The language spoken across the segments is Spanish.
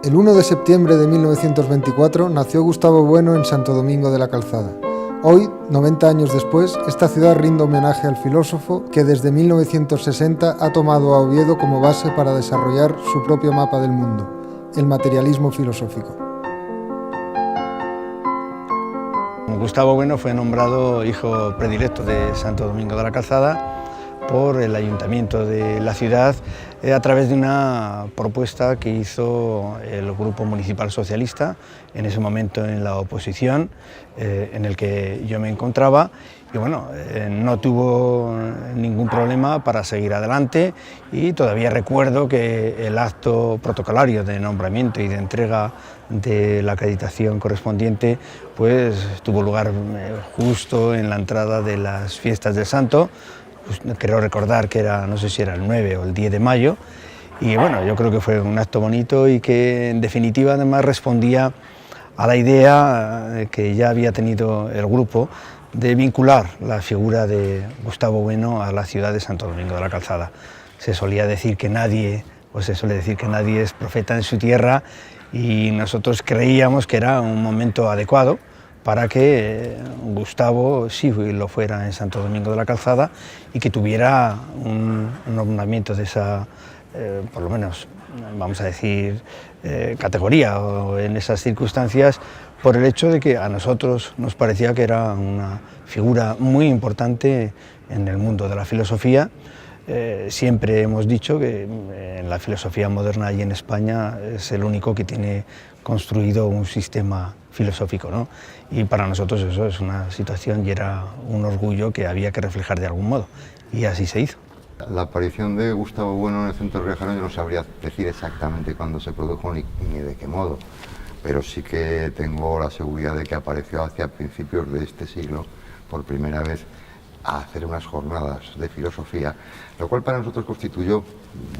El 1 de septiembre de 1924 nació Gustavo Bueno en Santo Domingo de la Calzada. Hoy, 90 años después, esta ciudad rinde homenaje al filósofo que desde 1960 ha tomado a Oviedo como base para desarrollar su propio mapa del mundo, el materialismo filosófico. Gustavo Bueno fue nombrado hijo predilecto de Santo Domingo de la Calzada por el ayuntamiento de la ciudad a través de una propuesta que hizo el Grupo Municipal Socialista, en ese momento en la oposición, en el que yo me encontraba, y bueno, no tuvo ningún problema para seguir adelante, y todavía recuerdo que el acto protocolario de nombramiento y de entrega de la acreditación correspondiente pues tuvo lugar justo en la entrada de las fiestas del Santo. Pues, creo recordar que era, no sé si era el 9 o el 10 de mayo, y bueno, yo creo que fue un acto bonito y que en definitiva además respondía a la idea que ya había tenido el grupo de vincular la figura de Gustavo Bueno a la ciudad de Santo Domingo de la Calzada. Se solía decir que nadie, o se suele decir que nadie es profeta en su tierra, y nosotros creíamos que era un momento adecuado para que Gustavo sí lo fuera en Santo Domingo de la Calzada y que tuviera un nombramiento de esa, por lo menos, vamos a decir, categoría o en esas circunstancias, por el hecho de que a nosotros nos parecía que era una figura muy importante en el mundo de la filosofía. Siempre hemos dicho que en la filosofía moderna y en España es el único que tiene construido un sistema filosófico, ¿no? Y para nosotros eso es una situación y era un orgullo que había que reflejar de algún modo, y así se hizo. La aparición de Gustavo Bueno en el centro riojano yo no sabría decir exactamente cuándo se produjo ni de qué modo, pero sí que tengo la seguridad de que apareció hacia principios de este siglo por primera vez a hacer unas jornadas de filosofía, lo cual para nosotros constituyó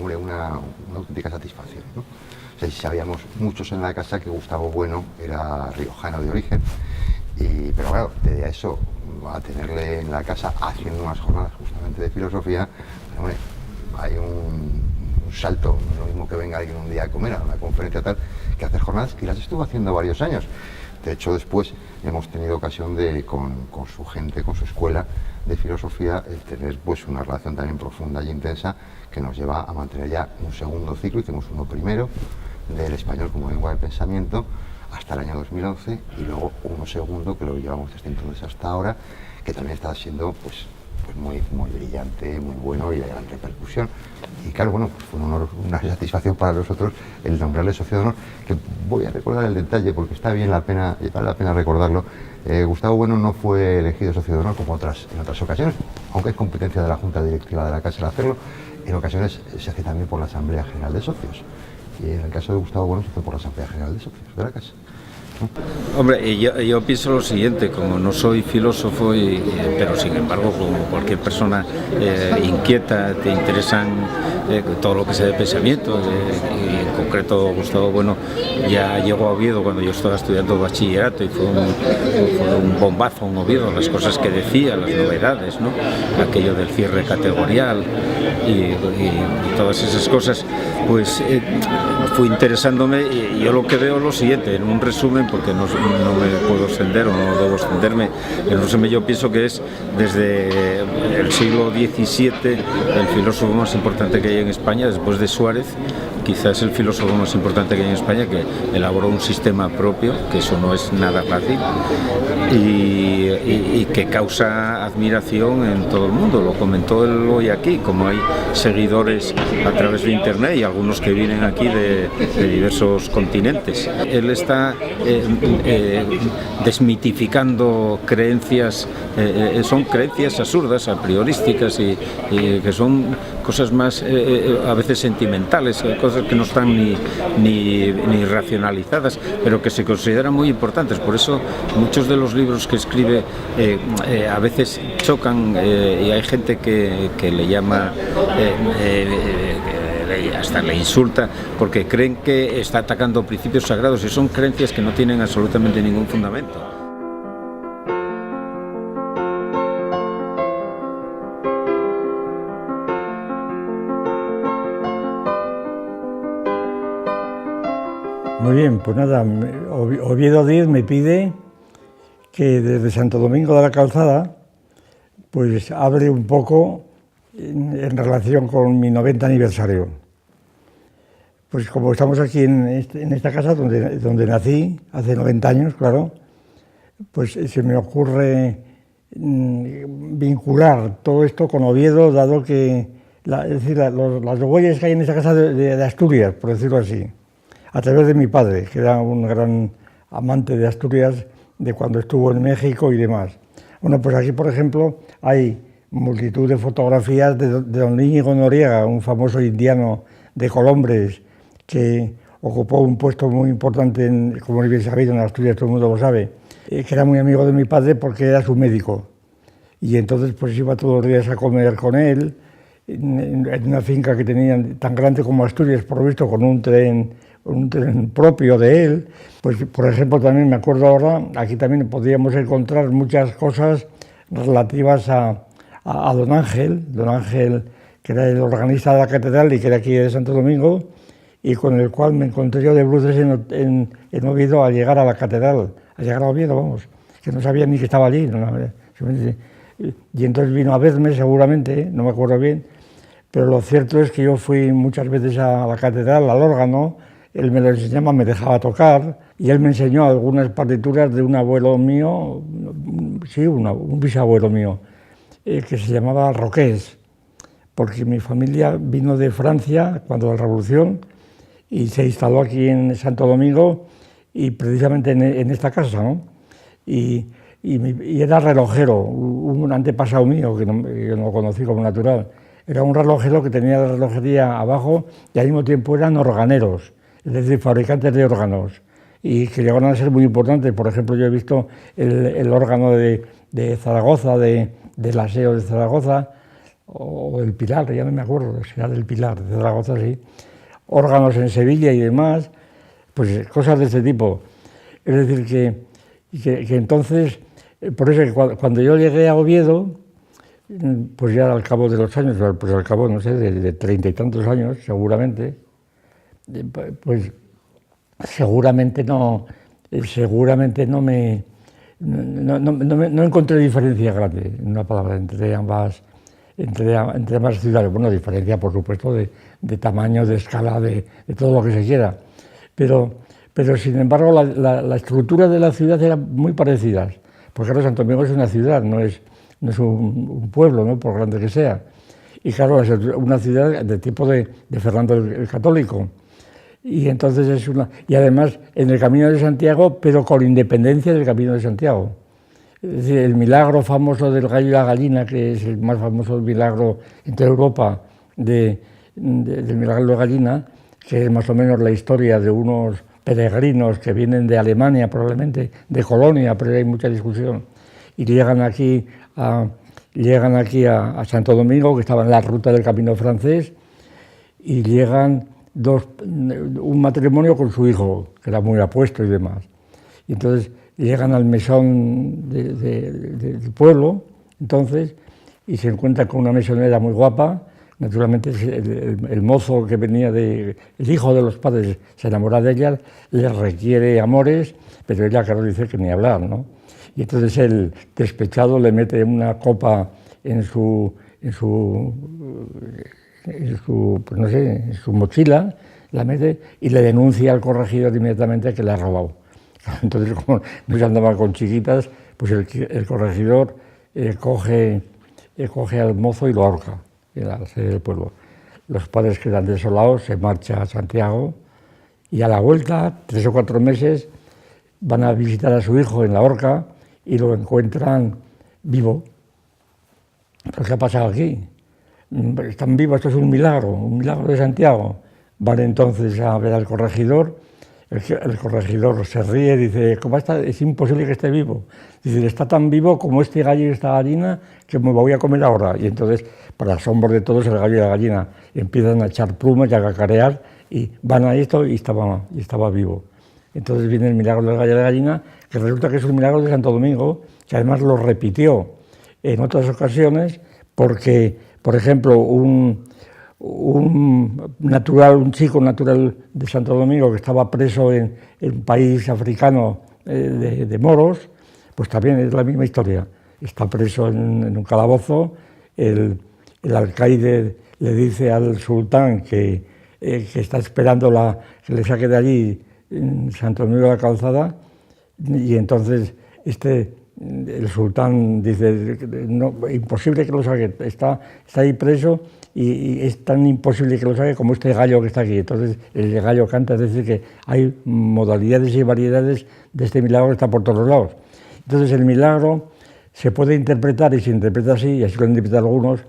una auténtica satisfacción, ¿no? O sea, sabíamos muchos en la casa que Gustavo Bueno era riojano de origen, pero claro, desde eso a tenerle en la casa haciendo unas jornadas justamente de filosofía, hombre, hay un salto, no es lo mismo que venga alguien un día a comer a una conferencia tal, que hacer jornadas, y las estuvo haciendo varios años. De hecho, después hemos tenido ocasión de, con su gente, con su escuela de filosofía, tener pues una relación también profunda y intensa que nos lleva a mantener ya un segundo ciclo. Hicimos uno primero del español como lengua de pensamiento hasta el año 2011 y luego uno segundo que lo llevamos desde entonces hasta ahora, que también está siendo pues muy brillante, muy bueno y de gran repercusión. Y claro, bueno, pues fue un honor, una satisfacción para nosotros el nombrarle socio de honor, que voy a recordar el detalle porque vale la pena recordarlo. Gustavo Bueno no fue elegido socio de honor como en otras ocasiones, aunque es competencia de la Junta Directiva de la Casa el hacerlo. En ocasiones se hace también por la Asamblea General de Socios, y en el caso de Gustavo Bueno se hace por la Asamblea General de Socios de la Casa. Hombre, yo pienso lo siguiente, como no soy filósofo, pero sin embargo, como cualquier persona inquieta, te interesan todo lo que sea de pensamiento, y en concreto Gustavo Bueno ya llegó a Oviedo cuando yo estaba estudiando bachillerato y fue un bombazo en Oviedo, las cosas que decía, las novedades, ¿no? Aquello del cierre categorial y todas esas cosas, pues fue interesándome, y yo lo que veo es lo siguiente, en un resumen, porque no me puedo extender o no debo extenderme, en resumen yo pienso que es desde el siglo XVII el filósofo más importante que hay en España, después de Suárez, quizás el filósofo más importante que hay en España, que elaboró un sistema propio, que eso no es nada fácil, y que causa admiración en todo el mundo. Lo comentó él hoy aquí, como hay seguidores a través de internet y algunos que vienen aquí de diversos continentes. Él está desmitificando creencias, son creencias absurdas, a priorísticas, y que son cosas más a veces sentimentales, cosas que no están ni racionalizadas, pero que se consideran muy importantes. Por eso muchos de los libros que escribe a veces chocan, y hay gente que le llama, hasta le insulta, porque creen que está atacando principios sagrados, y son creencias que no tienen absolutamente ningún fundamento. Muy bien, pues nada, Oviedo 10 me pide que desde Santo Domingo de la Calzada pues hable un poco en relación con mi 90 aniversario. Pues como estamos aquí en esta casa donde nací, hace 90 años, claro, pues se me ocurre vincular todo esto con Oviedo, dado que las huellas que hay en esta casa de Asturias, por decirlo así, a través de mi padre, que era un gran amante de Asturias, de cuando estuvo en México y demás. Bueno, pues aquí, por ejemplo, hay multitud de fotografías de don Íñigo Noriega, un famoso indiano de Colombres, que ocupó un puesto muy importante, como bien sabido, en Asturias, todo el mundo lo sabe, que era muy amigo de mi padre porque era su médico. Y entonces pues iba todos los días a comer con él, en una finca que tenían tan grande como Asturias, por lo visto, con un tren propio de él. Pues, por ejemplo, también me acuerdo ahora, aquí también podríamos encontrar muchas cosas relativas a don Ángel, que era el organista de la catedral y que era aquí de Santo Domingo, y con el cual me encontré yo de bruces en Oviedo al llegar a la catedral, al llegar a Oviedo, vamos, que no sabía ni que estaba allí. Y entonces vino a verme seguramente, no me acuerdo bien, pero lo cierto es que yo fui muchas veces a la catedral, al órgano, él me lo enseñaba, me dejaba tocar, y él me enseñó algunas partituras de un abuelo mío, sí, un bisabuelo mío, que se llamaba Roqués, porque mi familia vino de Francia cuando la Revolución y se instaló aquí en Santo Domingo y precisamente en esta casa, ¿no? Y era relojero, un antepasado mío que no lo conocí como natural. Era un relojero que tenía la relojería abajo y al mismo tiempo eran organeros, es decir, fabricantes de órganos, y que llegaron a ser muy importantes. Por ejemplo, yo he visto el órgano de Zaragoza, del Aseo de Zaragoza, o del Pilar, ya no me acuerdo, será del Pilar, de Zaragoza, sí. Órganos en Sevilla y demás, pues cosas de este tipo. Es decir, que entonces, por eso que cuando yo llegué a Oviedo, pues ya al cabo de los años, pues al cabo, no sé, de 30 y tantos años, seguramente, pues seguramente no encontré diferencia grande, en una palabra, entre ambas ciudades. Bueno, diferencia, por supuesto, de tamaño, de escala, de todo lo que se quiera. Pero sin embargo, la estructura de la ciudad era muy parecida. Porque claro, Santo Domingo es una ciudad, no es un pueblo, ¿no?, por grande que sea. Y claro, es una ciudad de tipo de Fernando el Católico. Y entonces y además en el Camino de Santiago, pero con independencia del Camino de Santiago. Es decir, el milagro famoso del gallo y la gallina, que es el más famoso milagro en toda Europa del milagro de la gallina, que es más o menos la historia de unos peregrinos que vienen de Alemania, probablemente de Colonia, pero hay mucha discusión, y llegan aquí a Santo Domingo, que estaba en la ruta del Camino francés, y llegan un matrimonio con su hijo, que era muy apuesto y demás. Y entonces llegan al mesón del pueblo, entonces, y se encuentran con una mesonera muy guapa. Naturalmente el mozo que venía el hijo de los padres se enamora de ella, le requiere amores, pero ella, claro, dice que ni hablar, ¿no? Y entonces el despechado le mete una copa en su mochila, la mete y le denuncia al corregidor inmediatamente que le ha robado. Entonces, como no se andaba con chiquitas, pues el corregidor coge al mozo y lo ahorca en la sede del pueblo. Los padres quedan desolados, se marcha a Santiago y a la vuelta, 3 o 4 meses, van a visitar a su hijo en la horca y lo encuentran vivo. ¿Pero qué ha pasado aquí? Están vivos, esto es un milagro de Santiago. Van entonces a ver al corregidor. El corregidor se ríe, dice, ¿cómo está? Es imposible que esté vivo. Dice, está tan vivo como este gallo y esta gallina que me voy a comer ahora. Y entonces, para asombro de todos, el gallo y la gallina empiezan a echar plumas y a cacarear y van a esto y estaba vivo. Entonces viene el milagro del gallo y la gallina, que resulta que es un milagro de Santo Domingo, que además lo repitió en otras ocasiones porque, por ejemplo, un un chico natural de Santo Domingo que estaba preso en un país africano de moros, pues también es la misma historia. Está preso en un calabozo, el alcaide le dice al sultán que está esperando que le saque de allí en Santo Domingo de la Calzada, y entonces el sultán dice, no, imposible que lo saque, está ahí preso y es tan imposible que lo saque como este gallo que está aquí. Entonces el gallo canta, es decir, que hay modalidades y variedades de este milagro que está por todos lados. Entonces el milagro se puede interpretar, y se interpreta así, y así lo han interpretado algunos,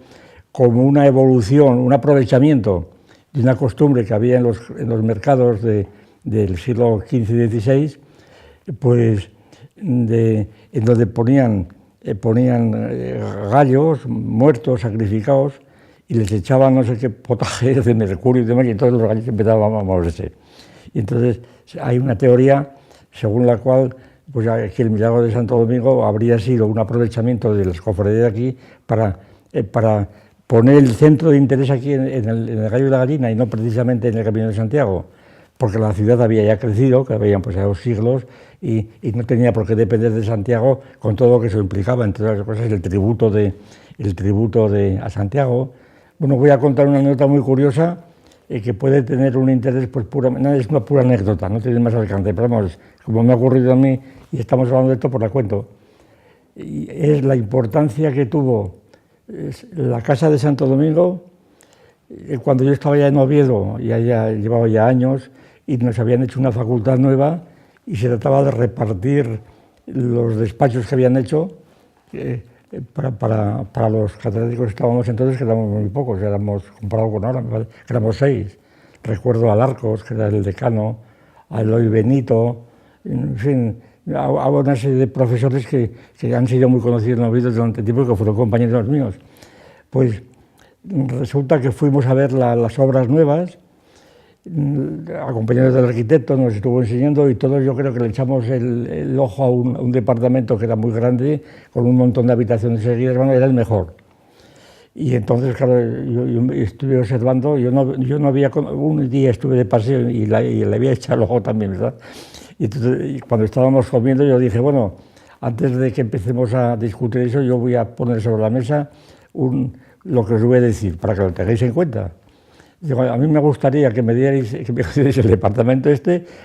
como una evolución, un aprovechamiento de una costumbre que había en los mercados del siglo XV y XVI, pues en donde ponían gallos muertos, sacrificados, y les echaban no sé qué potaje de mercurio y demás, y entonces los gallos empezaban a moverse. Y entonces hay una teoría según la cual pues, que el milagro de Santo Domingo habría sido un aprovechamiento de las cofradías de aquí para poner el centro de interés aquí en el gallo y la gallina, y no precisamente en el Camino de Santiago, porque la ciudad había ya crecido, que habían pasado siglos, y no tenía por qué depender de Santiago con todo lo que eso implicaba, entre otras cosas el tributo a Santiago. Bueno, voy a contar una anécdota muy curiosa que puede tener un interés, pues es una pura anécdota, no tiene más alcance, pero vamos, como me ha ocurrido a mí y estamos hablando de esto, pues la cuento. Y es la importancia que tuvo la casa de Santo Domingo cuando yo estaba ya en Oviedo, y allá llevaba ya años, y nos habían hecho una facultad nueva y se trataba de repartir los despachos que habían hecho para los catedráticos que estábamos entonces, que éramos muy pocos, comparado con ahora, éramos 6. Recuerdo a Larcos, que era el decano, a Eloy Benito, en fin, a una serie de profesores que han sido muy conocidos en Oviedo durante tiempo y que fueron compañeros míos. Pues resulta que fuimos a ver las obras nuevas, acompañados del arquitecto, nos estuvo enseñando, y todos yo creo que le echamos el ojo a un departamento que era muy grande, con un montón de habitaciones seguidas, bueno, era el mejor. Y entonces, claro, yo estuve observando, yo no había, un día estuve de paseo y le había echado el ojo también, ¿verdad? Y entonces, cuando estábamos comiendo, yo dije, bueno, antes de que empecemos a discutir eso, yo voy a poner sobre la mesa lo que os voy a decir, para que lo tengáis en cuenta. Digo, a mí me gustaría que me dierais el departamento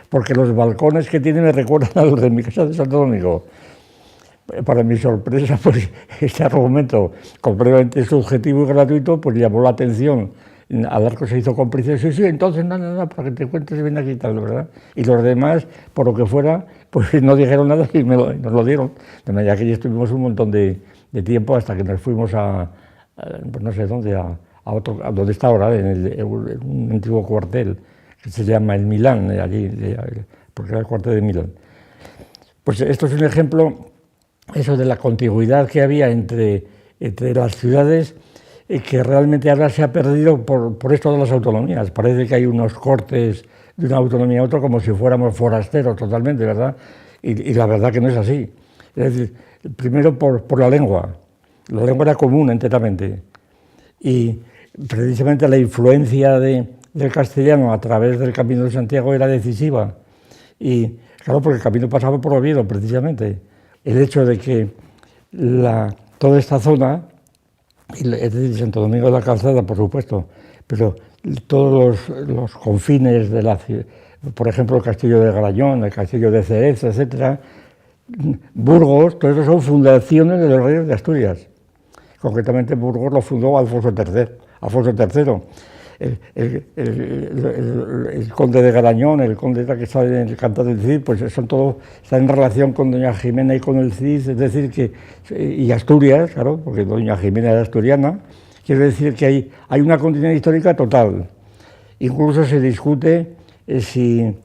porque los balcones que tiene me recuerdan a los de mi casa de Santo Domingo. Para mi sorpresa, pues este argumento completamente subjetivo y gratuito, pues llamó la atención. Al Arco se hizo cómplice, sí, entonces nada, para que te cuentes bien aquí y tal, ¿verdad? Y los demás, por lo que fuera, pues no dijeron nada y nos lo dieron. De manera que ya estuvimos un montón de tiempo hasta que nos fuimos pues no sé dónde, a donde está ahora, en un antiguo cuartel que se llama el Milán, allí, porque era el cuartel de Milán. Pues esto es un ejemplo, eso de la contigüidad que había entre las ciudades, que realmente ahora se ha perdido por esto de las autonomías. Parece que hay unos cortes de una autonomía a otra como si fuéramos forasteros totalmente, ¿verdad? Y la verdad que no es así. Es decir, primero por la lengua. La lengua era común enteramente. Y precisamente la influencia del castellano a través del Camino de Santiago era decisiva. Y claro, porque el camino pasaba por Oviedo, precisamente. El hecho de que toda esta zona, es decir, Santo Domingo de la Calzada, por supuesto, pero todos los confines de la ciudad, por ejemplo, el castillo de Garañón, el castillo de Cereza, etcétera, Burgos, todo eso son fundaciones de los reyes de Asturias. Concretamente, Burgos lo fundó Alfonso III. El conde de Garañón, el conde que está en el Cantar del Cid, pues están en relación con doña Jimena y con el Cid, es decir, y Asturias, claro, porque doña Jimena era asturiana, quiere decir que hay una continuidad histórica total. Incluso se discute si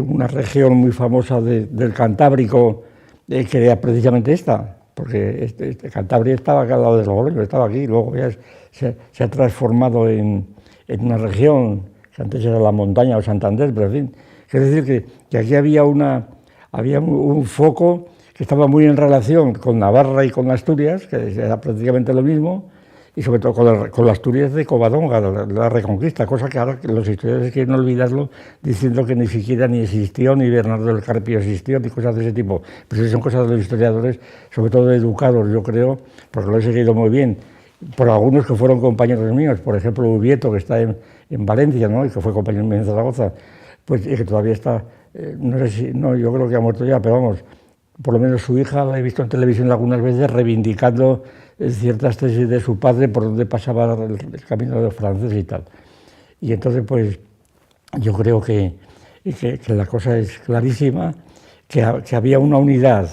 una región muy famosa del Cantábrico, que era precisamente esta, porque Cantabria estaba acá al lado de Logroño, estaba aquí, y luego ya se ha transformado en una región que antes era la montaña o Santander, pero en fin, es decir que aquí había un foco que estaba muy en relación con Navarra y con Asturias, que era prácticamente lo mismo, y sobre todo con la Asturias de Covadonga, la Reconquista, cosa que ahora los historiadores quieren olvidarlo diciendo que ni siquiera ni existió, ni Bernardo del Carpio existió, ni cosas de ese tipo. Pero eso son cosas de los historiadores, sobre todo educados, yo creo, porque lo he seguido muy bien, por algunos que fueron compañeros míos, por ejemplo Ubieto, que está en Valencia, ¿no? Y que fue compañero mío en Zaragoza, pues y que todavía está, no sé si, no, yo creo que ha muerto ya, pero vamos, por lo menos su hija la he visto en televisión algunas veces reivindicando ciertas tesis de su padre por donde pasaba el camino de los franceses y tal. Y entonces, pues, yo creo que la cosa es clarísima, que había una unidad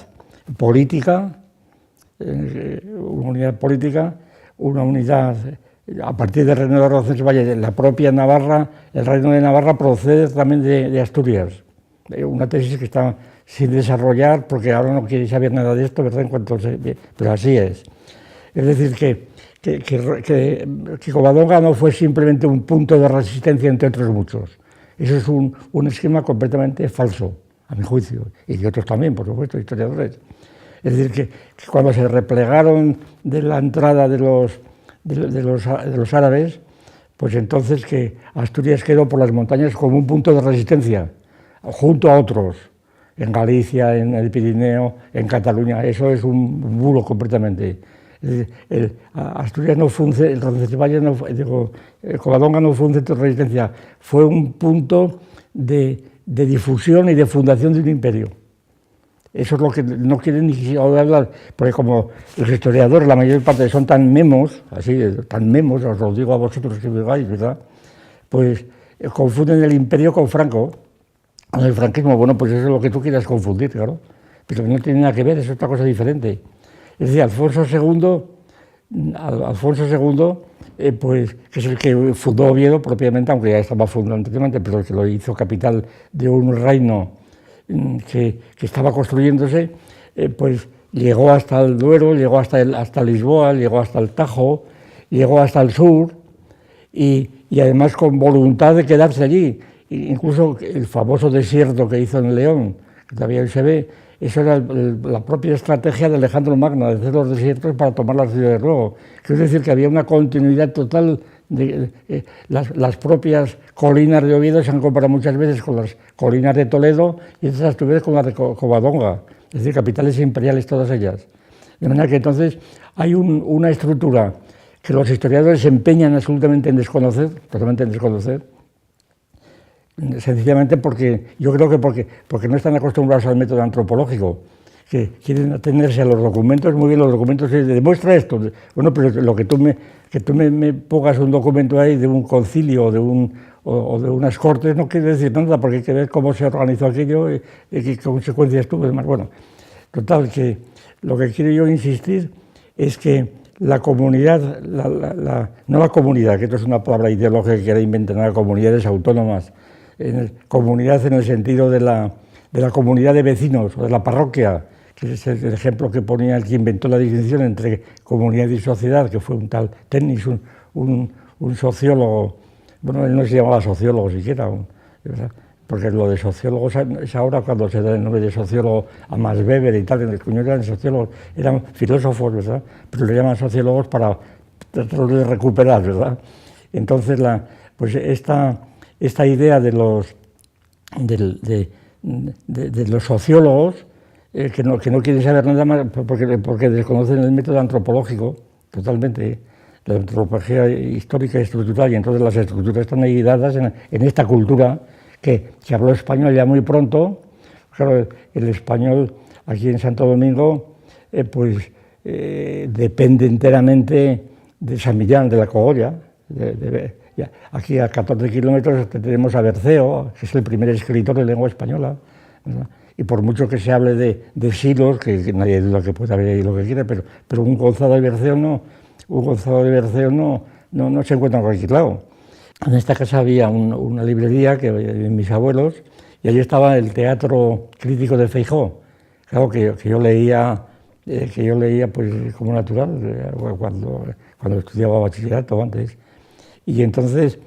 política, una unidad a partir del reino de Roncesvalles, la propia Navarra, el reino de Navarra procede también de Asturias. Una tesis que está sin desarrollar, porque ahora no quiere saber nada de esto, ¿verdad? Pero así es. Es decir, que Covadonga no fue simplemente un punto de resistencia entre otros muchos. Eso es un esquema completamente falso, a mi juicio, y de otros también, por supuesto, historiadores. Es decir, que cuando se replegaron de la entrada de los árabes, pues entonces que Asturias quedó por las montañas como un punto de resistencia, junto a otros, en Galicia, en el Pirineo, en Cataluña. Eso es un bulo completamente. Asturias no fue el Roncesvalles Covadonga no fue un centro de resistencia, fue un punto de difusión y de fundación de un imperio. Eso es lo que no quieren ni hablar, porque como los historiadores, la mayor parte son tan memos, os lo digo a vosotros que digáis, ¿verdad? Pues confunden el imperio con Franco, con el franquismo. Bueno, pues eso es lo que tú quieras confundir, claro, pero no tiene nada que ver, es otra cosa diferente. Es decir, Alfonso II, pues, que es el que fundó Oviedo propiamente, aunque ya estaba fundado anteriormente, pero el que lo hizo capital de un reino que estaba construyéndose, pues llegó hasta el Duero, llegó hasta Lisboa, llegó hasta el Tajo, llegó hasta el sur y además con voluntad de quedarse allí. Incluso el famoso desierto que hizo en León, que todavía hoy se ve, eso era la propia estrategia de Alejandro Magno, de hacer los desiertos para tomar las ciudades luego. Es decir, que había una continuidad total. Las propias colinas de Oviedo se han comparado muchas veces con las colinas de Toledo y esas a su vez con las de Covadonga, es decir, capitales imperiales todas ellas. De manera que entonces hay una estructura que los historiadores se empeñan absolutamente en desconocer, totalmente en desconocer, sencillamente porque yo creo que porque no están acostumbrados al método antropológico, que quieren atenerse a los documentos. Muy bien, los documentos demuestra esto. Bueno, pero lo que tú me pongas un documento ahí de un concilio o de unas cortes no quiere decir nada, porque hay que ver cómo se organizó aquello y qué consecuencias tuvo. Además, bueno, total, que lo que quiero yo insistir es que la comunidad, no la comunidad, que esto es una palabra ideológica que quiere inventar, nada, comunidades autónomas, comunidad en el sentido de la comunidad de vecinos o de la parroquia, que es el ejemplo que ponía el que inventó la distinción entre comunidad y sociedad, que fue un tal Tenis, un sociólogo. Bueno, él no se llamaba sociólogo siquiera, ¿verdad? Porque lo de sociólogo es ahora cuando se da el nombre de sociólogo a Max Weber y tal, que los cuños eran sociólogos, eran filósofos, ¿verdad? Pero le llaman sociólogos para tratar de recuperar, ¿verdad? Entonces, pues esta idea de los sociólogos, que no quieren saber nada más porque desconocen el método antropológico totalmente, la antropología histórica y estructural, y entonces las estructuras están ahí dadas en esta cultura que habló español ya muy pronto. Claro, el español aquí en Santo Domingo depende enteramente de San Millán, de la Cogolla. Aquí a 14 kilómetros tenemos a Berceo, que es el primer escritor de lengua española, ¿verdad? Y por mucho que se hable de siglos, que nadie duda que puede haber ahí lo que quiera, pero un Gonzalo de Berceo no se encuentra en cualquier lado. En esta casa había una librería de mis abuelos, y allí estaba el teatro crítico de Feijóo, claro, que yo leía pues como natural cuando estudiaba bachillerato antes. Y entonces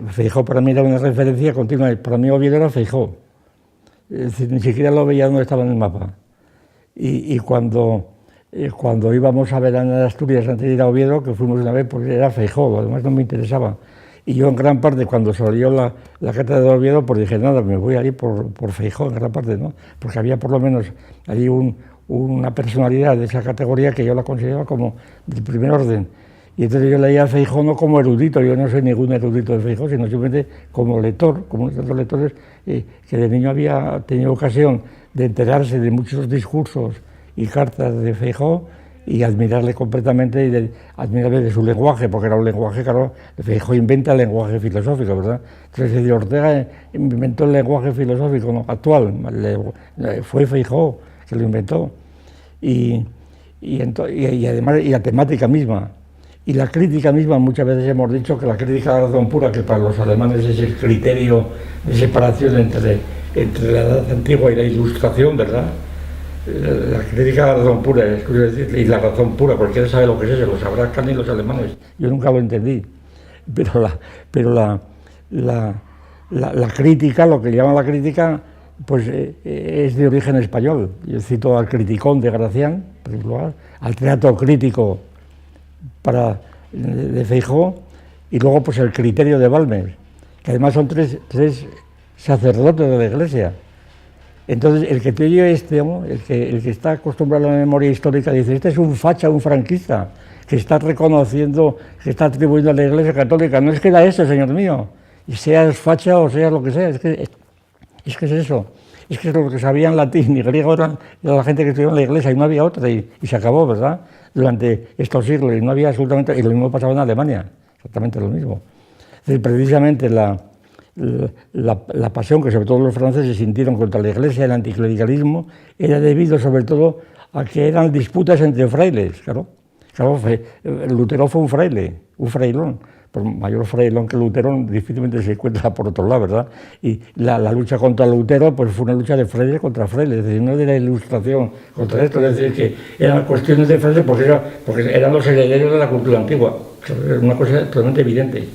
Feijóo para mí era una referencia continua, para mí Oviedo era Feijóo. Es decir, ni siquiera lo veía donde estaba en el mapa. Y cuando cuando íbamos a veranear a Asturias antes de ir a Oviedo, que fuimos una vez, porque era Feijóo, lo demás no me interesaba. Y yo en gran parte, cuando salió la cátedra de Oviedo, pues dije, nada, me voy a ir por Feijóo en gran parte, ¿no? Porque había por lo menos allí una personalidad de esa categoría que yo la consideraba como del primer orden. Y entonces yo leía a Feijóo no como erudito, yo no soy ningún erudito de Feijóo, sino simplemente como lector, como unos tantos lectores que de niño había tenido ocasión de enterarse de muchos discursos y cartas de Feijóo y admirarle completamente y admirarle de su lenguaje, porque era un lenguaje, claro, Feijóo inventa el lenguaje filosófico, ¿verdad? Entonces de Ortega inventó el lenguaje filosófico, ¿no?, actual, fue Feijóo que lo inventó. Y además y la temática misma. Y la crítica misma, muchas veces hemos dicho que la crítica de la razón pura, que para los alemanes es el criterio de separación entre la edad antigua y la ilustración, ¿verdad? La crítica de la razón pura, es curioso decir, y la razón pura, cualquiera sabe lo que es eso, lo sabrán Kant y los alemanes. Yo nunca lo entendí, pero la crítica, lo que llaman la crítica, pues es de origen español. Yo cito al Criticón de Gracián, por ejemplo, al Teatro Crítico de Feijóo, y luego pues el Criterio de Balmes, que además son tres sacerdotes de la Iglesia. Entonces el que te oye el que está acostumbrado a la memoria histórica, dice, este es un facha, un franquista, que está reconociendo, que está atribuyendo a la Iglesia Católica. No es que era eso, señor mío, y seas facha o seas lo que sea, es que es eso. Es que lo que sabían latín y griego era la gente que estudiaba en la Iglesia y no había otra, y se acabó, ¿verdad?, durante estos siglos, y no había absolutamente, y lo mismo pasaba en Alemania, exactamente lo mismo. Es decir, precisamente la pasión que sobre todo los franceses sintieron contra la Iglesia, el anticlericalismo, era debido sobre todo a que eran disputas entre frailes, claro. Lutero fue un fraile, un frailón. Por mayor frailón que Lutero difícilmente se encuentra por otro lado, ¿verdad? Y la lucha contra Lutero pues fue una lucha de frailes contra frailes, es decir, no de la Ilustración contra esto, es decir, que eran cuestiones de frailes porque eran los herederos de la cultura antigua, era una cosa totalmente evidente.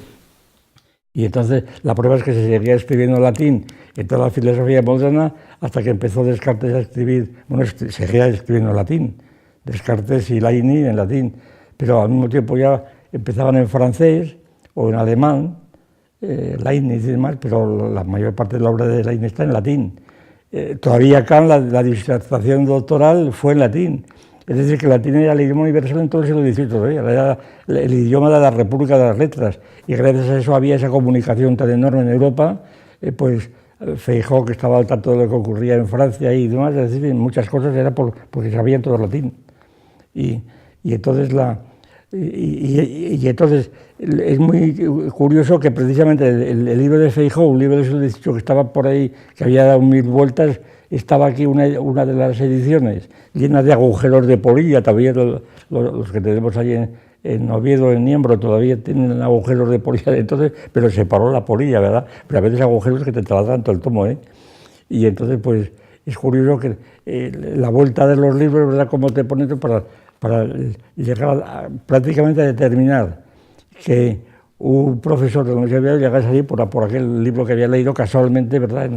Y entonces la prueba es que se seguía escribiendo en latín en toda la filosofía moderna hasta que empezó Descartes a escribir, bueno, seguía escribiendo en latín, Descartes y Leibniz en latín, pero al mismo tiempo ya empezaban en francés o en alemán, Leibniz y demás, pero la mayor parte de la obra de Leibniz está en latín. Todavía Kant, la disertación doctoral fue en latín. Es decir, que el latín era el idioma universal en todo el siglo XVIII, era el idioma de la República de las Letras, y gracias a eso había esa comunicación tan enorme en Europa, pues Feijóo, que estaba al tanto de lo que ocurría en Francia y demás, es decir, en muchas cosas era porque sabían todo el latín. Y entonces entonces es muy curioso que precisamente el libro de Feijóo, un libro de siglo XVIII que estaba por ahí, que había dado 1000 vueltas, estaba aquí una de las ediciones llena de agujeros de polilla, todavía los que tenemos ahí en Oviedo, en Niembro, todavía tienen agujeros de polilla de entonces, pero se paró la polilla, ¿verdad? Pero a veces agujeros que te taladran todo el tomo, ¿eh? Y entonces, pues, es curioso que la vuelta de los libros, ¿verdad?, cómo te pones para llegar prácticamente a determinar que un profesor de la Universidad llegase allí por aquel libro que había leído casualmente, ¿verdad?